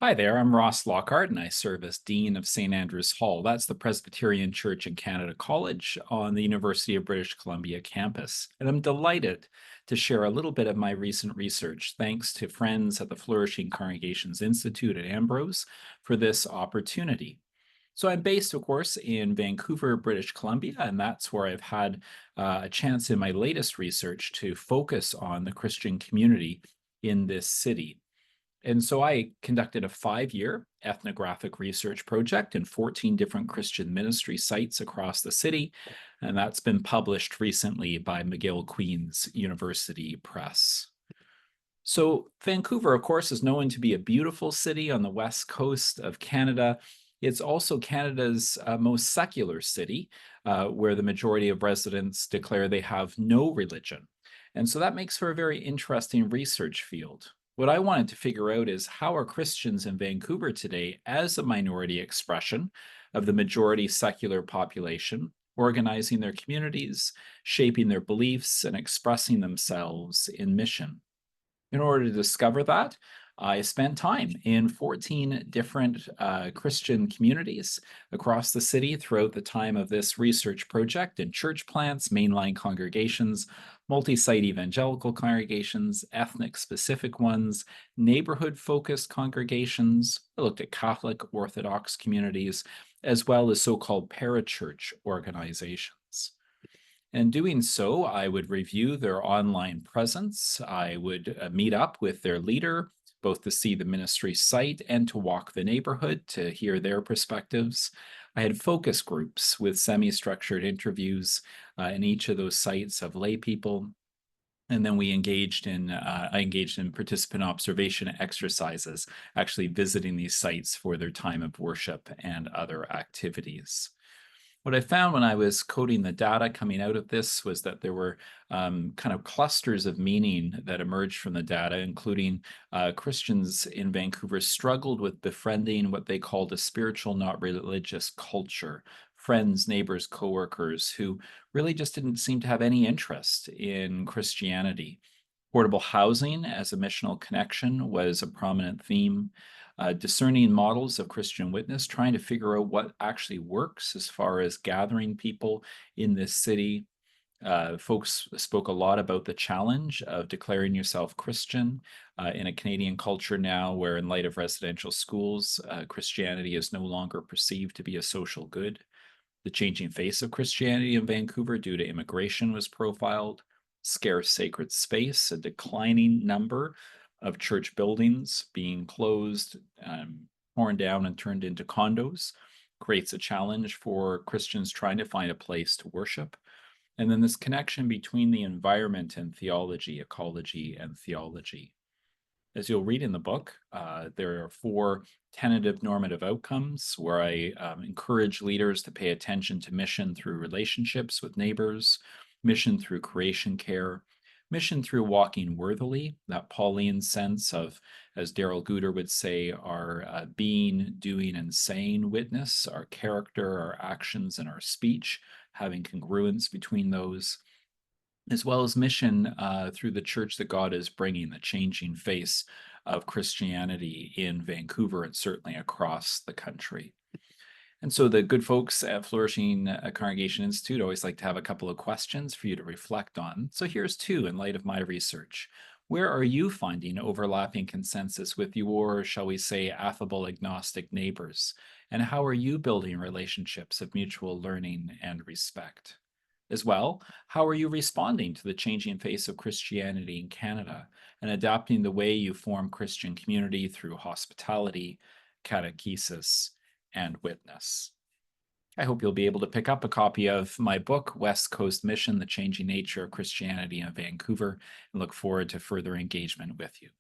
Hi there, I'm Ross Lockhart, and I serve as Dean of St. Andrew's Hall. That's the Presbyterian Church in Canada College on the University of British Columbia campus. And I'm delighted to share a little bit of my recent research, thanks to friends at the Flourishing Congregations Institute at Ambrose for this opportunity. So I'm based, of course, in Vancouver, British Columbia, and that's where I've had a chance in my latest research to focus on the Christian community in this city. And so I conducted a 5-year ethnographic research project in 14 different Christian ministry sites across the city. And that's been published recently by McGill Queen's University Press. So, Vancouver, of course, is known to be a beautiful city on the west coast of Canada. It's also Canada's most secular city, where the majority of residents declare they have no religion. And so that makes for a very interesting research field. What I wanted to figure out is how are Christians in Vancouver today, as a minority expression of the majority secular population, organizing their communities, shaping their beliefs, and expressing themselves in mission? In order to discover that, I spent time in 14 different Christian communities across the city throughout the time of this research project in church plants, mainline congregations, multi site evangelical congregations, ethnic specific ones, neighborhood focused congregations. I looked at Catholic Orthodox communities, as well as so called parachurch organizations. In doing so, I would review their online presence. I would meet up with their leader, both to see the ministry site and to walk the neighborhood to hear their perspectives. I had focus groups with semi-structured interviews in each of those sites of lay people. And then I engaged in participant observation exercises, actually visiting these sites for their time of worship and other activities. What I found when I was coding the data coming out of this was that there were kind of clusters of meaning that emerged from the data, including Christians in Vancouver struggled with befriending what they called a spiritual, not religious culture. Friends, neighbors, coworkers who really just didn't seem to have any interest in Christianity. Portable housing as a missional connection was a prominent theme. Discerning models of Christian witness, trying to figure out what actually works as far as gathering people in this city. Folks spoke a lot about the challenge of declaring yourself Christian in a Canadian culture now where, in light of residential schools, Christianity is no longer perceived to be a social good. The changing face of Christianity in Vancouver due to immigration was profiled. Scarce sacred space, a declining number of church buildings being closed, torn down, and turned into condos creates a challenge for Christians trying to find a place to worship. And then this connection between the environment and theology, ecology and theology. As you'll read in the book, there are 4 tentative normative outcomes where I encourage leaders to pay attention to mission through relationships with neighbors, mission through creation care, mission through walking worthily, that Pauline sense of, as Daryl Guter would say, our being, doing, and saying witness, our character, our actions, and our speech, having congruence between those, as well as mission through the church that God is bringing, the changing face of Christianity in Vancouver and certainly across the country. And so the good folks at Flourishing Congregation Institute always like to have a couple of questions for you to reflect on. So here's 2 in light of my research. Where are you finding overlapping consensus with your, shall we say, affable agnostic neighbors? And how are you building relationships of mutual learning and respect? As well, how are you responding to the changing face of Christianity in Canada and adapting the way you form Christian community through hospitality, catechesis, and witness? I hope you'll be able to pick up a copy of my book, West Coast Mission, The Changing Nature of Christianity in Vancouver, and look forward to further engagement with you.